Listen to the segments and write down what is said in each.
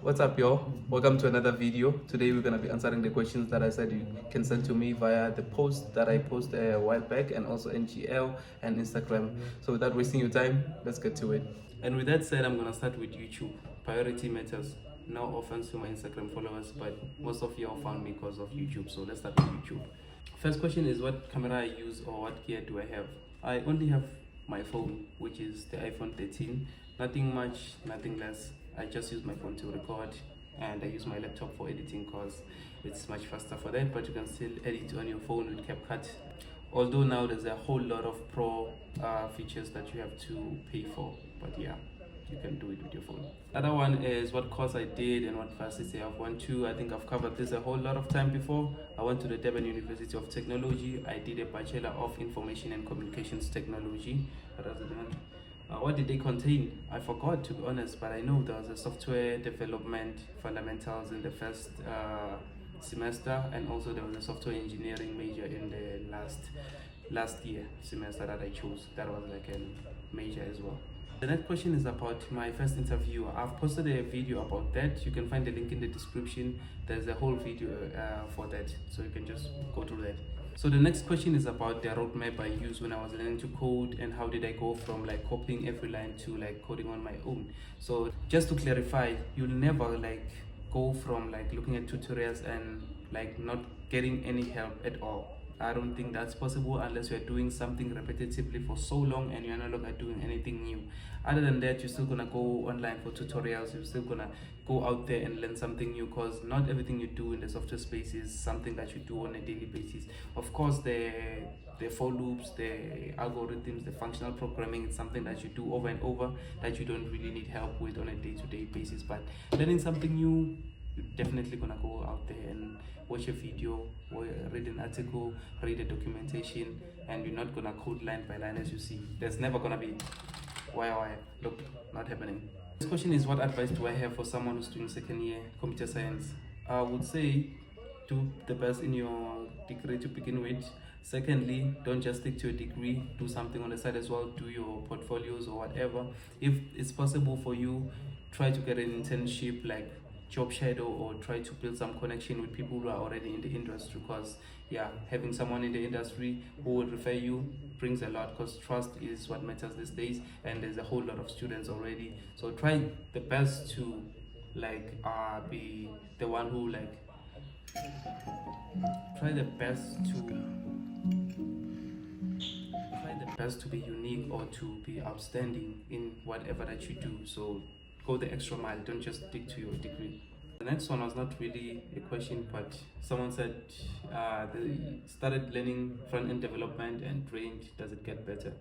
What's up, y'all? Welcome to another video. Today we're gonna be answering the questions that I said you can send to me via the post that I posted a while back, and also NGL and Instagram. So without wasting your time, let's get to it. And with that said, I'm gonna start with YouTube. Priority matters. No offense to my Instagram followers, but most of y'all found me because of YouTube. So let's start with YouTube. First question is, what camera I use or what gear do I have? I only have my phone, which is the iPhone 13. Nothing much, nothing less. I just use my phone to record, and I use my laptop for editing because it's much faster for that, but you can still edit on your phone with CapCut. Although now there's a whole lot of pro features that you have to pay for, but yeah, you can do it with your phone. Other one is what course I did and what varsity I've went to. I think I've covered this a whole lot of time before. I went to the Durban University of Technology. I did a Bachelor of Information and Communications Technology. What did they contain? I forgot, to be honest, but I know there was a software development fundamentals in the first semester, and also there was a software engineering major in the last year semester that I chose. That was like a major as well. The next question is about my first interview. I've posted a video about that. You can find the link in the description. There's a whole video for that, so you can just go through that. So the next question is about the roadmap I used when I was learning to code, and how did I go from like copying every line to like coding on my own. So just to clarify, you'll never like go from like looking at tutorials and like not getting any help at all. I don't think that's possible unless you're doing something repetitively for so long and you're no longer doing anything new. Other than that, you're still gonna go online for tutorials. You're still gonna go out there and learn something new, because not everything you do in the software space is something that you do on a daily basis. Of course, the for loops, the algorithms, the functional programming, it's something that you do over and over that you don't really need help with on a day-to-day basis. But learning something new, you're definitely gonna go out there and watch a video, or read an article, read a documentation, and you're not gonna code line by line as you see. There's never gonna be why. Look, not happening. This question is, what advice do I have for someone who's doing second year computer science? I would say do the best in your degree to begin with. Secondly, don't just stick to your degree, do something on the side as well. Do your portfolios or whatever. If it's possible for you, try to get an internship, like job shadow, or try to build some connection with people who are already in the industry, because yeah, having someone in the industry who will refer you brings a lot, because trust is what matters these days, and there's a whole lot of students already. So try the best to like be the one who like try the best to be unique or to be outstanding in whatever that you do. So go the extra mile, don't just stick to your degree. The next one was not really a question, but someone said they started learning front-end development and drained. Does it get better?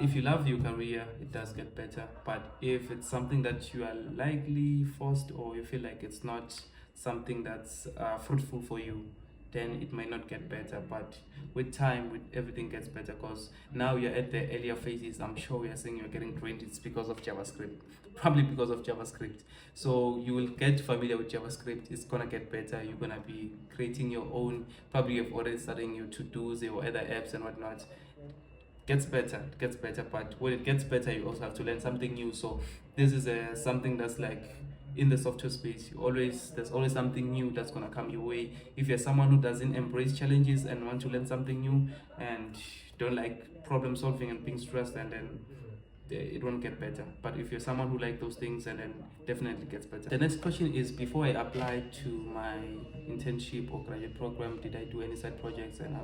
If you love your career, it does get better. But if it's something that you are likely forced, or you feel like it's not something that's fruitful for you, then it might not get better. But with time, with everything gets better, because now you're at the earlier phases. I'm sure we are saying you're getting trained, it's because of JavaScript, probably because of JavaScript. So you will get familiar with JavaScript. It's gonna get better. You're gonna be creating your own, probably you've already starting your to-dos or other apps and whatnot. Gets better, it gets better, but when it gets better, you also have to learn something new. So this is something that's like in the software space, there's always something new that's gonna come your way. If you're someone who doesn't embrace challenges and want to learn something new and don't like problem solving and being stressed, and then it won't get better. But if you're someone who like those things, and then definitely gets better. The next question is, before I applied to my internship or graduate program, did I do any side projects, and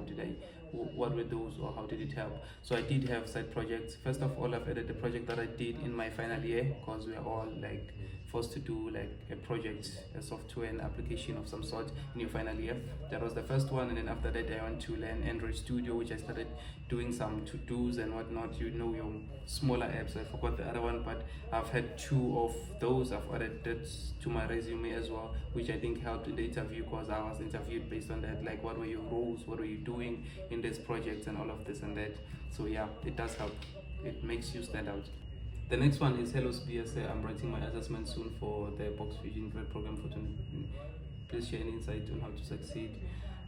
what were those, or how did it help? So I did have side projects. First of all, I've added the project that I did in my final year, because we are all like forced to do like a project, a software and application of some sort in your final year. That was the first one, and then after that I went to learn Android Studio, which I started doing some to-dos and whatnot, your smaller apps. I forgot the other one, but I've had 2 of those. I've added that to my resume as well, which I think helped in the interview, because I was interviewed based on that, like what were your roles, what were you doing in this project, and all of this and that. So yeah, it does help. It makes you stand out. The next one is, hello SPSA, I'm writing my assessment soon for the Box Fusion grad program for 20. Please share an insight on how to succeed.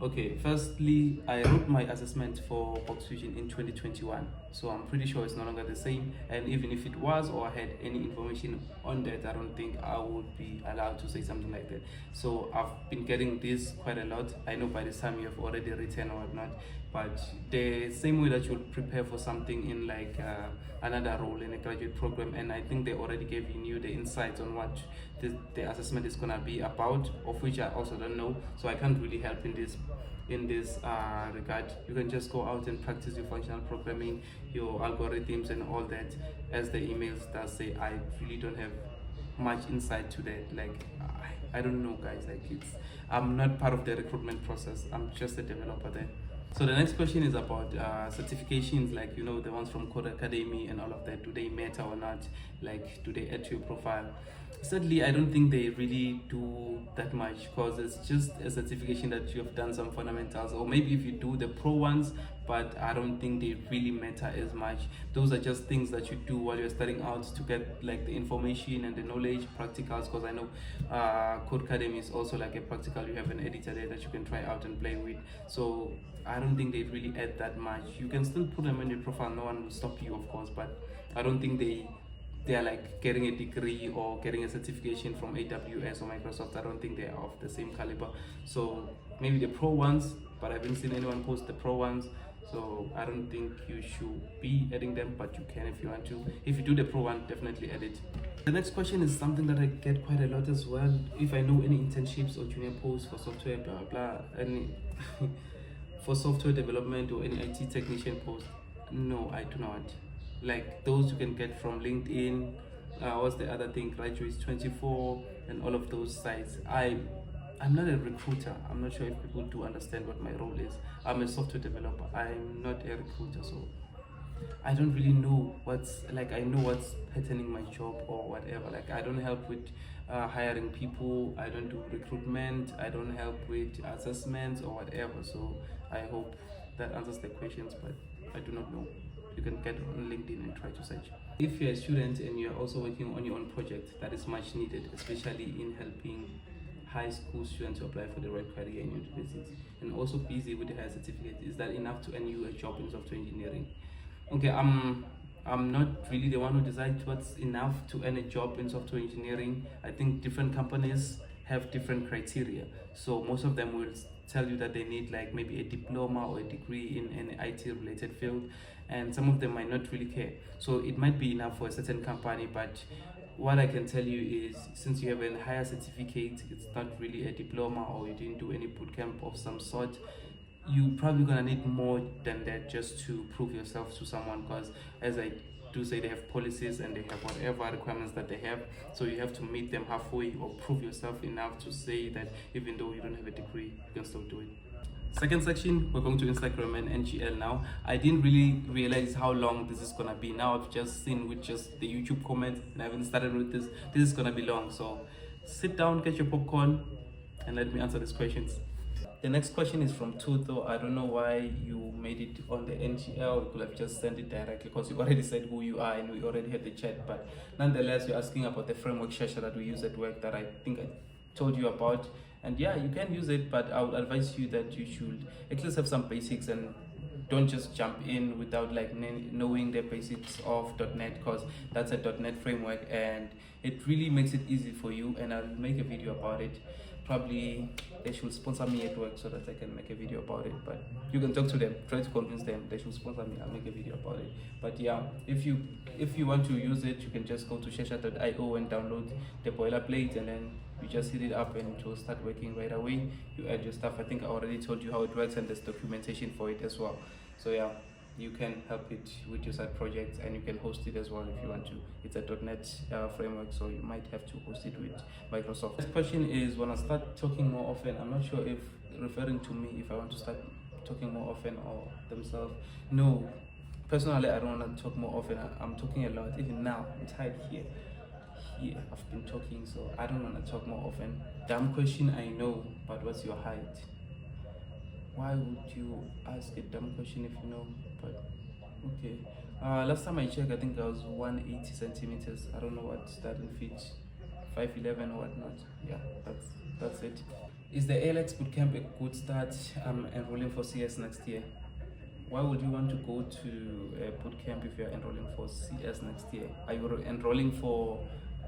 Okay, firstly, I wrote my assessment for Box Fusion in 2021. So I'm pretty sure it's no longer the same, and even if it was or I had any information on that, I don't think I would be allowed to say something like that. So I've been getting this quite a lot. I know by this time you have already written or whatnot, but the same way that you would prepare for something in like another role in a graduate program, and I think they already gave you the insights on what the assessment is gonna be about, of which I also don't know, so I can't really help in this regard. You can just go out and practice your functional programming, your algorithms and all that. As the emails does say, I really don't have much insight to that. Like I don't know, guys. Like I'm not part of the recruitment process. I'm just a developer there. So the next question is about certifications, like the ones from Codecademy and all of that. Do they matter or not? Like, do they add to your profile? Sadly, I don't think they really do that much, because it's just a certification that you have done some fundamentals, or maybe if you do the pro ones, but I don't think they really matter as much. Those are just things that you do while you're starting out to get like the information and the knowledge, practicals, because I know Codecademy is also like a practical. You have an editor there that you can try out and play with. So I don't think they really add that much. You can still put them in your profile, no one will stop you, of course, but I don't think they are like getting a degree or getting a certification from AWS or Microsoft. I don't think they are of the same caliber. So maybe the pro ones, but I haven't seen anyone post the pro ones. So I don't think you should be adding them, but you can if you want to. If you do the pro one, definitely add it. The next question is something that I get quite a lot as well. If I know any internships or junior posts for software, blah blah blah, any for software development or any IT technician post. No, I do not. Like those you can get from LinkedIn, what's the other thing, Graduates24 and all of those sites. I'm not a recruiter. I'm not sure if people do understand what my role is. I'm a software developer. I'm not a recruiter, so I don't really know I know what's patterning my job or whatever. Like I don't help with hiring people. I don't do recruitment. I don't help with assessments or whatever. So I hope that answers the questions, but I do not know. You can get on LinkedIn and try to search. If you're a student and you're also working on your own project, that is much needed, especially in helping high school students to apply for the right career in universities, and also busy with the higher certificate. Is that enough to earn you a job in software engineering? Okay, I'm not really the one who decides what's enough to earn a job in software engineering. I think different companies have different criteria. So most of them will tell you that they need like maybe a diploma or a degree in an IT related field, and some of them might not really care. So it might be enough for a certain company, but what I can tell you is, since you have a higher certificate, it's not really a diploma or you didn't do any bootcamp of some sort, you probably gonna need more than that just to prove yourself to someone, because as I do say, they have policies and they have whatever requirements that they have, so you have to meet them halfway or prove yourself enough to say that even though you don't have a degree, you can still do it. Second section, we're going to Instagram and NGL now. I didn't really realize how long this is gonna be. Now I've just seen with just the YouTube comments and I haven't started with this. This is gonna be long, so sit down, get your popcorn, and let me answer these questions. The next question is from Tutho. I don't know why you made it on the NGL. You could have just sent it directly, because you already said who you are and we already had the chat. But nonetheless, you're asking about the framework Shasha that we use at work, that I think I told you about. And yeah, you can use it, but I would advise you that you should at least have some basics and don't just jump in without like knowing the basics of .NET, because that's a .NET framework and it really makes it easy for you. And I'll make a video about it. Probably they should sponsor me at work so that I can make a video about it, but you can talk to them, try to convince them they should sponsor me. I'll make a video about it. But yeah, if you want to use it, you can just go to shasha.io and download the boilerplate, and then you just hit it up and it will start working right away. You add your stuff. I think I already told you how it works, and there's documentation for it as well. So yeah, you can help it with your side projects, and you can host it as well if you want to. It's a .NET framework, so you might have to host it with Microsoft. This question is, when I start talking more often, I'm not sure if referring to me, if I want to start talking more often, or themselves. No, personally, I don't want to talk more often. I'm talking a lot. Even now, I'm tired here. I've been talking, so I don't want to talk more often. Dumb question, I know, but what's your height? Why would you ask a dumb question if you know? But okay. Last time I checked, I think I was 180 centimeters. I don't know what that in feet, 5'11" or whatnot. Yeah, that's it. Is the ALX bootcamp a good start? I'm enrolling for CS next year. Why would you want to go to a boot camp if you're enrolling for CS next year? Are you enrolling for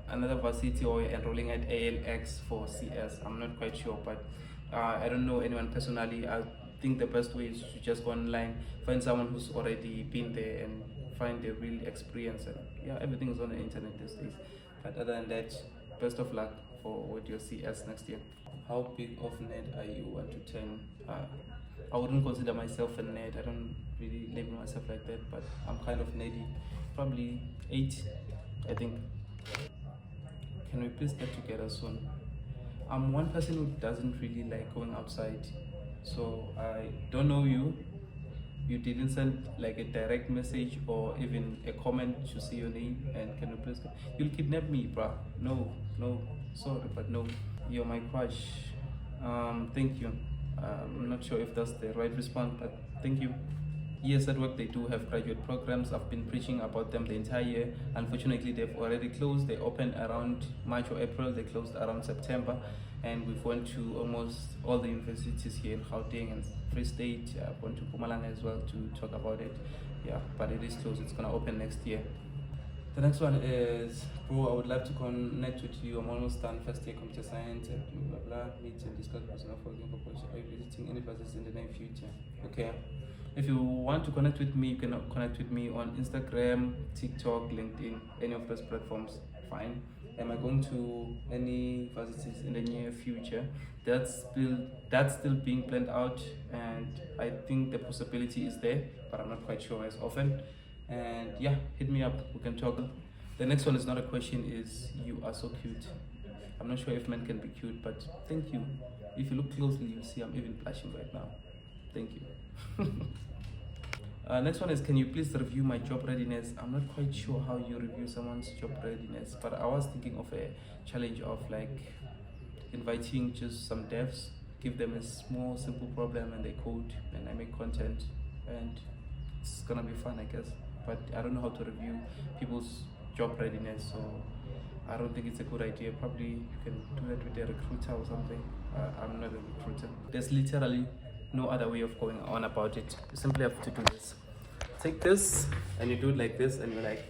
another varsity or you're enrolling at ALX for CS? I'm not quite sure, but I don't know anyone personally. I think the best way is to just go online, find someone who's already been there and find the real experience. And yeah, everything is on the internet these days. But other than that, best of luck for with your CS next year. How big of nerd are you 1 to 10? I wouldn't consider myself a nerd. I don't really label myself like that, but I'm kind of nerdy. Probably 8, I think. Can we please get together soon? I'm one person who doesn't really like going outside, so I don't know you. You didn't send like a direct message or even a comment to see your name, and can you please? You'll kidnap me, bruh. No, sorry, but no. You're my crush. Thank you. I'm not sure if that's the right response, but thank you. Yes, at work they do have graduate programs. I've been preaching about them the entire year. Unfortunately, they've already closed. They opened around March or April. They closed around September. And we've went to almost all the universities here in Gauteng and Free State. I've gone to Mpumalanga as well to talk about it. Yeah, but it is closed. It's going to open next year. The next one is, bro, I would love to connect with you. I'm almost done first year computer science and blah blah blah. Meet and discuss personal working proposition. Are you visiting any classes in the near future? Okay. If you want to connect with me, you can connect with me on Instagram, TikTok, LinkedIn, any of those platforms. Fine. Am I going to any universities in the near future? That's still being planned out, and I think the possibility is there, but I'm not quite sure as often. And yeah, hit me up, we can talk. The next one is not a question, is you are so cute. I'm not sure if men can be cute, but thank you. If you look closely, you see I'm even blushing right now. Thank you. Next one is, can you please review my job readiness? I'm not quite sure how you review someone's job readiness, but I was thinking of a challenge of like inviting just some devs, give them a small simple problem and they code, and I make content, and it's gonna be fun, I guess. But I don't know how to review people's job readiness, so I don't think it's a good idea. Probably you can do that with a recruiter or something. I'm not a recruiter. There's literally no other way of going on about it. You simply have to do this. Take this and you do it like this, and you're like,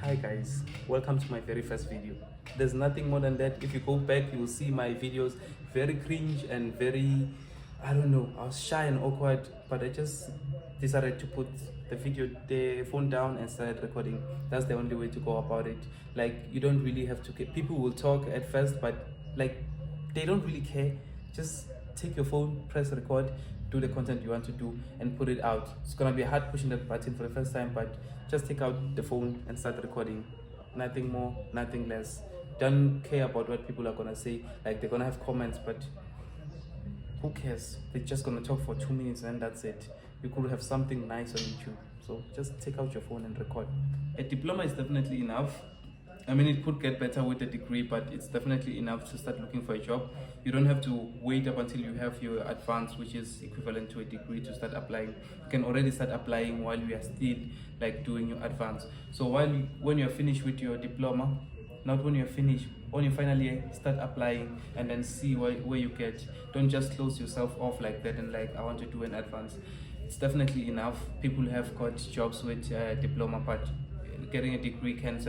hi guys, welcome to my very first video. There's nothing more than that. If you go back, you will see my videos very cringe and very, I don't know, I was shy and awkward, but I just decided to put the phone down and started recording. That's the only way to go about it. Like, you don't really have to care. People will talk at first, but like, they don't really care. Just take your phone, press record, do the content you want to do, and put it out. It's gonna be hard pushing that button for the first time, but just take out the phone and start recording. Nothing more, nothing less. Don't care about what people are gonna say. Like, they're gonna have comments, but who cares? They're just gonna talk for 2 minutes and that's it. You could have something nice on YouTube. So just take out your phone and record. A diploma is definitely enough. I mean, it could get better with a degree, but it's definitely enough to start looking for a job. You don't have to wait up until you have your advance, which is equivalent to a degree, to start applying. You can already start applying while you are still like doing your advance. So when you're finished with your diploma, not when you're finished, when you finally start applying, and then see where you get. Don't just close yourself off like that and like, I want to do an advance. It's definitely enough. People have got jobs with diploma, but getting a degree can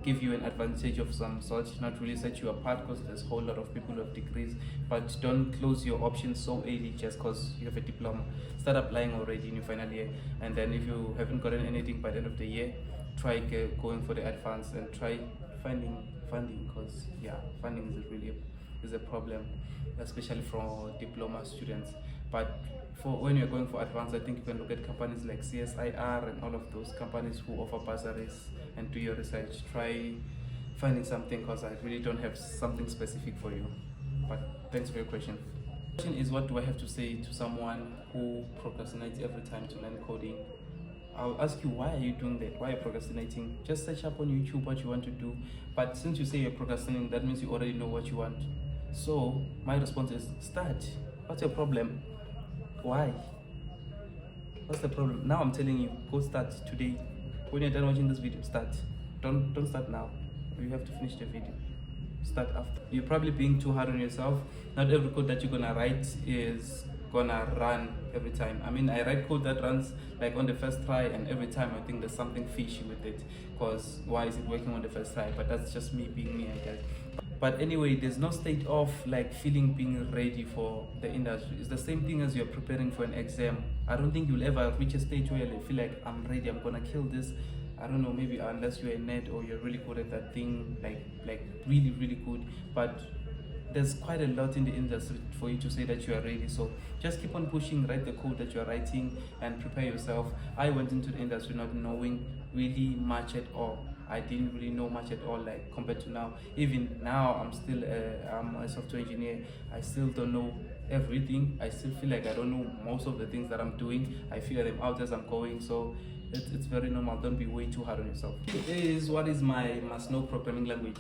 give you an advantage of some sort, not really set you apart, because there's a whole lot of people who have degrees. But don't close your options so early just because you have a diploma. Start applying already in your final year, and then if you haven't gotten anything by the end of the year, try going for the advance and try finding funding, because yeah, funding is a problem, especially for diploma students. But for when you're going for advanced, I think you can look at companies like CSIR and all of those companies who offer bursaries, and do your research. Try finding something, because I really don't have something specific for you. But thanks for your question. The question is, what do I have to say to someone who procrastinates every time to learn coding? I'll ask you, why are you doing that? Why are you procrastinating? Just search up on YouTube what you want to do. But since you say you're procrastinating, that means you already know what you want. So my response is, start. What's your problem? Why? What's the problem? Now I'm telling you, go start today. When you're done watching this video, start. Don't start now. You have to finish the video. Start after. You're probably being too hard on yourself. Not every code that you're gonna write is gonna run every time. I mean, I write code that runs like on the first try, and every time I think there's something fishy with it, because why is it working on the first try? But that's just me being me, I guess. But anyway, there's no state of like feeling being ready for the industry. It's the same thing as you're preparing for an exam. I don't think you'll ever reach a stage where you feel like I'm ready, I'm gonna kill this. I don't know, maybe unless you're a nerd or you're really good at that thing, like really good. But there's quite a lot in the industry for you to say that you are ready. So just keep on pushing, write the code that you're writing, and prepare yourself. I went into the industry not knowing really much at all. I didn't really know much at all, like compared to now. Even now, I'm a software engineer. I still don't know everything. I still feel like I don't know most of the things that I'm doing. I figure them out as I'm going. So it's very normal. Don't be way too hard on yourself. What is my must-know programming language?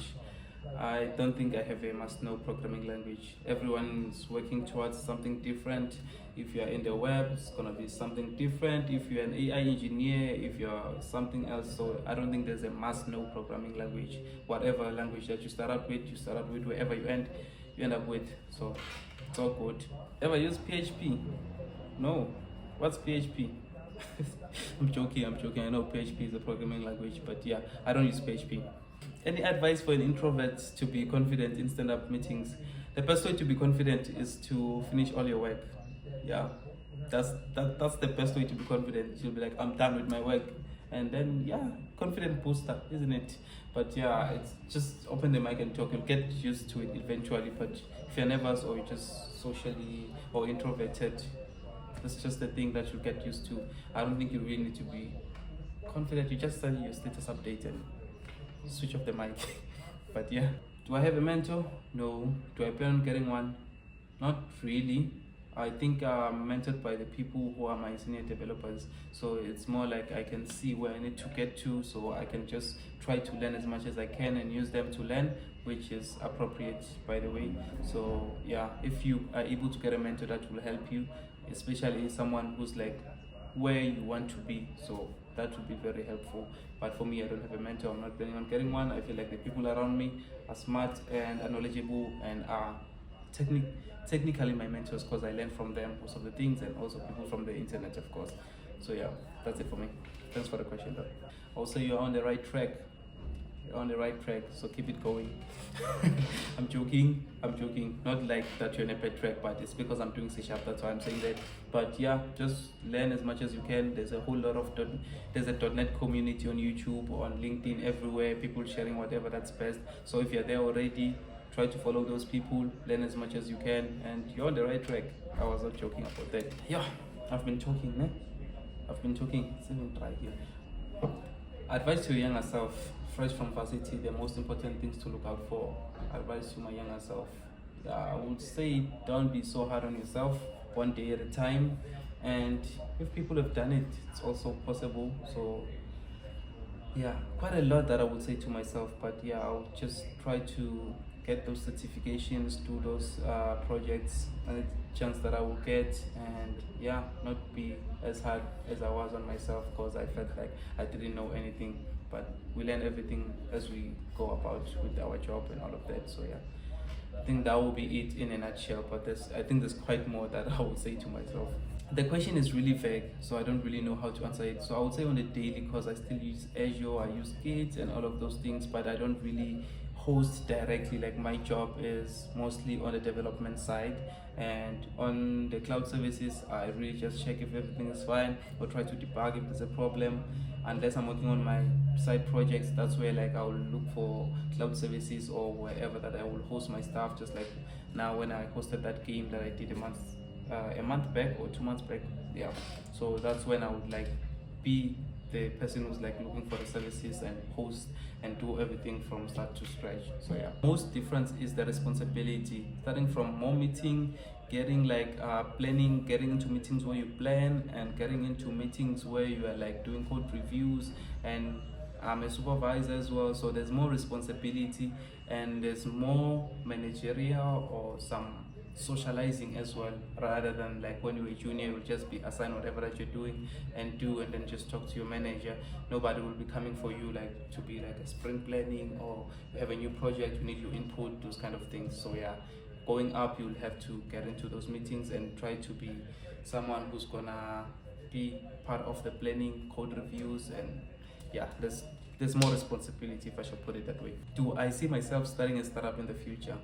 I don't think I have a must-know programming language. Everyone is working towards something different. If you're in the web, it's gonna be something different. If you're an AI engineer, if you're something else. So I don't think there's a must-know programming language. Whatever language that you start out with, wherever you end up with. So it's all good. Ever use PHP? No. What's PHP? I'm joking. I know PHP is a programming language, but yeah, I don't use PHP. Any advice for an introvert to be confident in stand-up meetings? The best way to be confident is to finish all your work. Yeah, that's the best way to be confident. You'll be like, I'm done with my work, and then yeah, confident booster, isn't it? But yeah, it's just open the mic and talk. You'll get used to it eventually. But if you're nervous or you're just socially or introverted, that's just the thing that you'll get used to. I don't think you really need to be confident. You just send your status update and switch off the mic. But yeah, do I have a mentor? No. Do I plan on getting one? Not really. I think I'm mentored by the people who are my senior developers, so it's more like I can see where I need to get to, so I can just try to learn as much as I can and use them to learn, which is appropriate, by the way. So yeah, if you are able to get a mentor, that will help you, especially someone who's like where you want to be. So that would be very helpful. But for me, I don't have a mentor. I'm not planning on getting one. I feel like the people around me are smart and are knowledgeable and are technically my mentors, because I learn from them most of the things, and also people from the internet, of course. So yeah, that's it for me. Thanks for the question though. Also, you're on the right track. You're on the right track, so keep it going. I'm joking. Not like that you're on a bad track, but it's because I'm doing C#, that's why I'm saying that. But yeah, just learn as much as you can. There's a whole lot of there's a .NET community on YouTube, on LinkedIn, everywhere, people sharing whatever that's best. So if you're there already, try to follow those people, learn as much as you can, and you're on the right track. I was not joking about that. Yeah, I've been talking, eh? It's even dry here. Advice to your younger self, fresh from varsity, the most important things to look out for. Advice to my younger self. I would say don't be so hard on yourself, one day at a time. And if people have done it, it's also possible. So yeah, quite a lot that I would say to myself, but yeah, I'll just try to get those certifications, do those projects, and the chance that I will get, and yeah, not be as hard as I was on myself, because I felt like I didn't know anything. But we learn everything as we go about with our job and all of that. So yeah, I think that will be it in a nutshell. But I think there's quite more that I would say to myself. The question is really vague, so I don't really know how to answer it. So I would say on the daily, because I still use Azure, I use Git and all of those things, but I don't really host directly. Like my job is mostly on the development side, and on the cloud services, I really just check if everything is fine or try to debug if there's a problem. Unless I'm working on my side projects, that's where like I will look for cloud services or wherever that I will host my stuff. Just like now when I hosted that game that I did a month back or 2 months back, yeah. So that's when I would like be the person who's like looking for the services and host and do everything from start to scratch. So yeah, most difference is the responsibility, starting from more meeting, getting like planning, getting into meetings where you plan, and getting into meetings where you are like doing code reviews, and I'm a supervisor as well, so there's more responsibility and there's more managerial or some socializing as well, rather than like when you're a junior you'll just be assigned whatever that you're doing and then just talk to your manager. Nobody will be coming for you like to be like a sprint planning, or you have a new project, you need your input, those kind of things. So yeah, going up, you'll have to get into those meetings and try to be someone who's gonna be part of the planning, code reviews, and yeah, there's more responsibility, if I should put it that way. Do I see myself starting a startup in the future?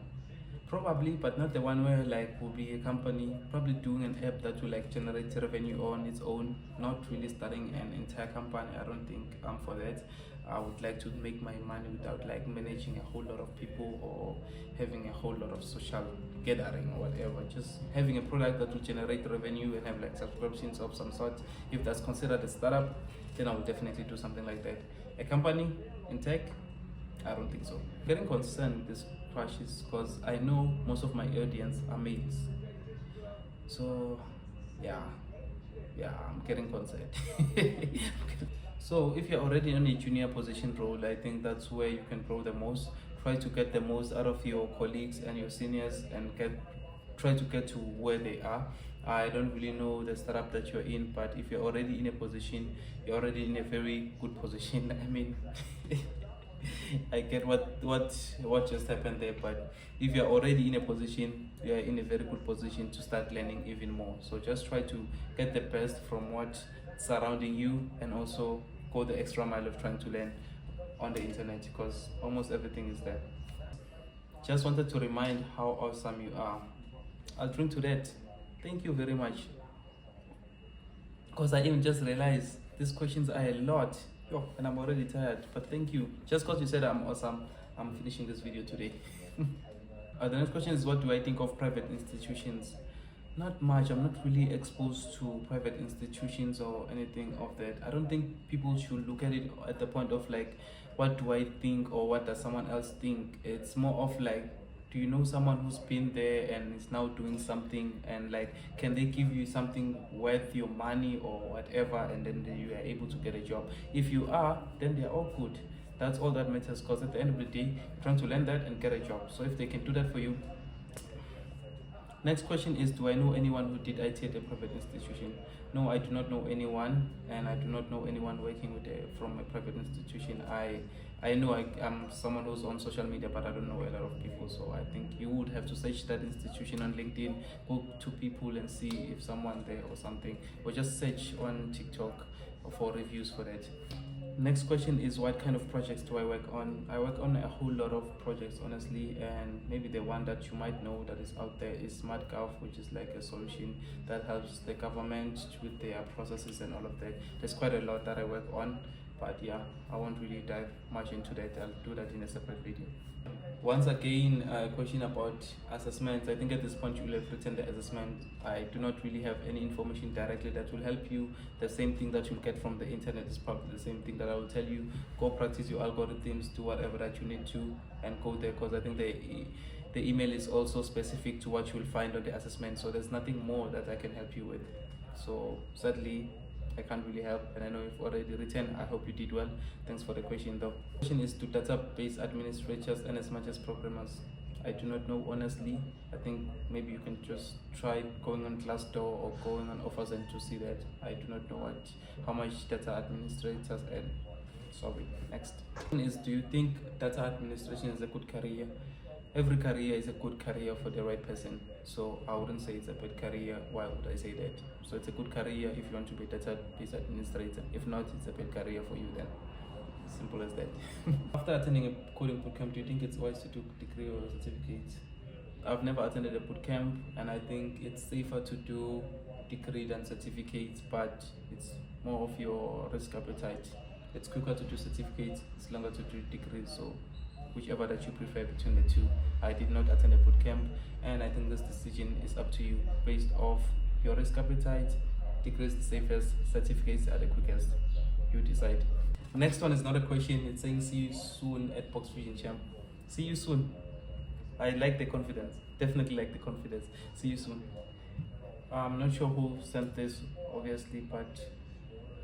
Probably, but not the one where like will be a company, probably doing an app that will like generate revenue on its own, not really starting an entire company. I don't think I'm for that. I would like to make my money without like managing a whole lot of people or having a whole lot of social gathering or whatever. Just having a product that will generate revenue and have like subscriptions of some sort. If that's considered a startup, then I will definitely do something like that. A company in tech, I don't think so. Getting concerned with this crashes because I know most of my audience are males. So yeah, I'm getting concerned. So if you're already in a junior position role, I think that's where you can grow the most. Try to get the most out of your colleagues and your seniors and try to get to where they are. I don't really know the startup that you're in, but if you're already in a position, you're already in a very good position. I mean, I get what just happened there, but if you're already in a position, you're in a very good position to start learning even more. So just try to get the best from what's surrounding you and also go the extra mile of trying to learn on the internet because almost everything is there. Just wanted to remind how awesome you are. I'll drink to that. Thank you very much. Because I even just realized these questions are a lot. Yo, and I'm already tired, but thank you. Just because you said I'm awesome, I'm finishing this video today. The next question is, what do I think of private institutions? Not much. I'm not really exposed to private institutions or anything of that. I don't think people should look at it at the point of like, what do I think or what does someone else think? It's more of like, do you know someone who's been there and is now doing something, and like, can they give you something worth your money or whatever, and then you are able to get a job? If you are, then they're all good. That's all that matters, because at the end of the day, you're trying to learn that and get a job. So if they can do that for you. Next question is, do I know anyone who did IT at a private institution? No, I do not know anyone, and I do not know anyone working with from a private institution. I know I'm someone who's on social media, but I don't know a lot of people. So I think you would have to search that institution on LinkedIn, go to people and see if someone there or something, or just search on TikTok for reviews for that. Next question is, what kind of projects do I work on? I work on a whole lot of projects, honestly, and maybe the one that you might know that is out there is SmartGov, which is like a solution that helps the government with their processes and all of that. There's quite a lot that I work on, but yeah, I won't really dive much into that. I'll do that in a separate video. Once again, a question about assessments. I think at this point you will have written the assessment. I do not really have any information directly that will help you. The same thing that you'll get from the internet is probably the same thing that I will tell you. Go practice your algorithms, do whatever that you need to, and go there, because I think the email is also specific to what you will find on the assessment. So there's nothing more that I can help you with. So sadly, I can't really help, and I know you've already written. I hope you did well. Thanks for the question though. The question is, do database administrators earn as much as programmers? I do not know, honestly. I think maybe you can just try going on Glassdoor or going on Offers and to see that. I do not know how much data administrators earn. Sorry. Next one is, do you think data administration is a good career? Every career is a good career for the right person. So I wouldn't say it's a bad career. Why would I say that? So it's a good career if you want to be a database administrator. If not, it's a bad career for you then. Simple as that. After attending a coding bootcamp, do you think it's wise to do degree or certificate? I've never attended a bootcamp, and I think it's safer to do degree than certificate, but it's more of your risk appetite. It's quicker to do certificates, it's longer to do degrees, so whichever that you prefer between the two. I did not attend a bootcamp, and I think this decision is up to you based off your risk appetite. Degrees the safest, certificates are the quickest. You decide. Next one is not a question. It's saying, see you soon at Box Fusion Champ. See you soon. I like the confidence. Definitely like the confidence. See you soon. I'm not sure who sent this, obviously, but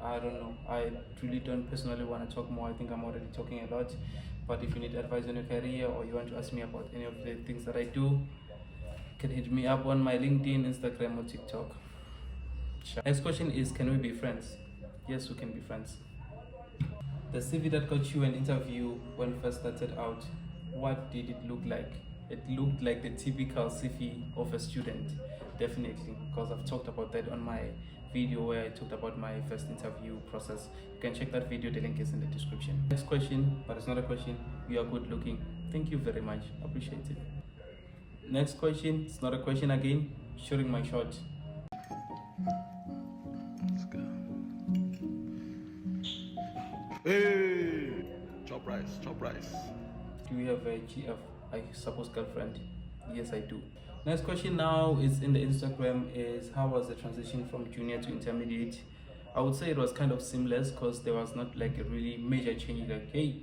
I don't know. I really don't personally want to talk more. I think I'm already talking a lot. But if you need advice on your career, or you want to ask me about any of the things that I do, you can hit me up on my LinkedIn, Instagram, or TikTok. Next question is, can we be friends? Yes, we can be friends. The CV that got you an interview when you first started out, what did it look like? it looked like the typical CV of a student, definitely, because I've talked about that on my video where I talked about my first interview process. You can check that video, the link is in the description. Next question, but it's not a question. You are good looking. Thank you very much, appreciate it. Next question, it's not a question again. Shooting my shot. Let's go. Hey, chop rice, chop rice. Do you have a GF? I suppose girlfriend. Yes, I do. Next question now is in the Instagram is how was the transition from junior to intermediate? I would say it was kind of seamless because there was not like a really major change like, hey,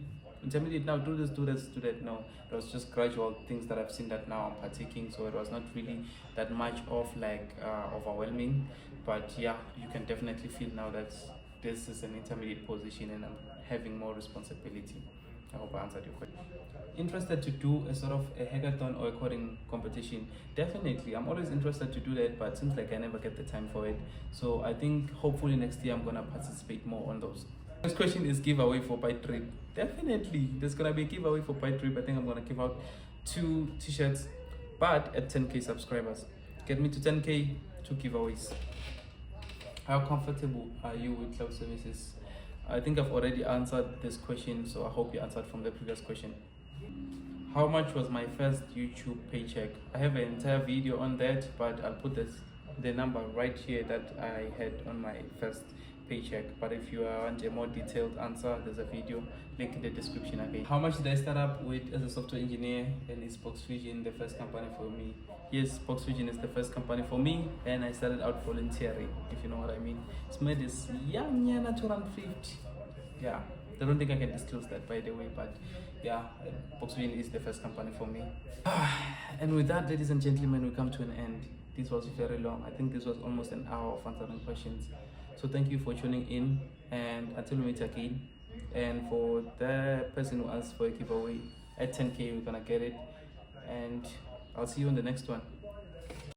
intermediate now, do this, do this, do that. No, it was just gradual things that I've seen that now I'm partaking, so it was not really that much of like overwhelming. But yeah, you can definitely feel now that this is an intermediate position and I'm having more responsibility. I hope I answered your question. Interested to do a sort of a hackathon or a coding competition? Definitely, I'm always interested to do that, but seems like I never get the time for it. So I think hopefully next year I'm gonna participate more on those. Next question is giveaway for Bite Trip. Definitely, there's gonna be a giveaway for Bite Trip. I think I'm gonna give out 2 t-shirts, but at 10k subscribers. Get me to 10k, 2 giveaways. How comfortable are you with cloud services? I think I've already answered this question, so I hope you answered from the previous question. How much was my first YouTube paycheck? I have an entire video on that, but I'll put the number right here that I had on my first paycheck. But if you want a more detailed answer, there's a video link in the description again. How much did I start up with as a software engineer, and is Boxfusion the first company for me? Yes, Boxfusion is the first company for me, and I started out volunteering, if you know what I mean. It's made this young 250. Yeah, I don't think I can disclose that, by the way, but yeah, Boxfusion is the first company for me. And with that, ladies and gentlemen, we come to an end. This was very long. I think this was almost an hour of answering questions. So thank you for tuning in, and until we meet again. And for the person who asked for a giveaway at 10k, we're gonna get it, and I'll see you in the next one.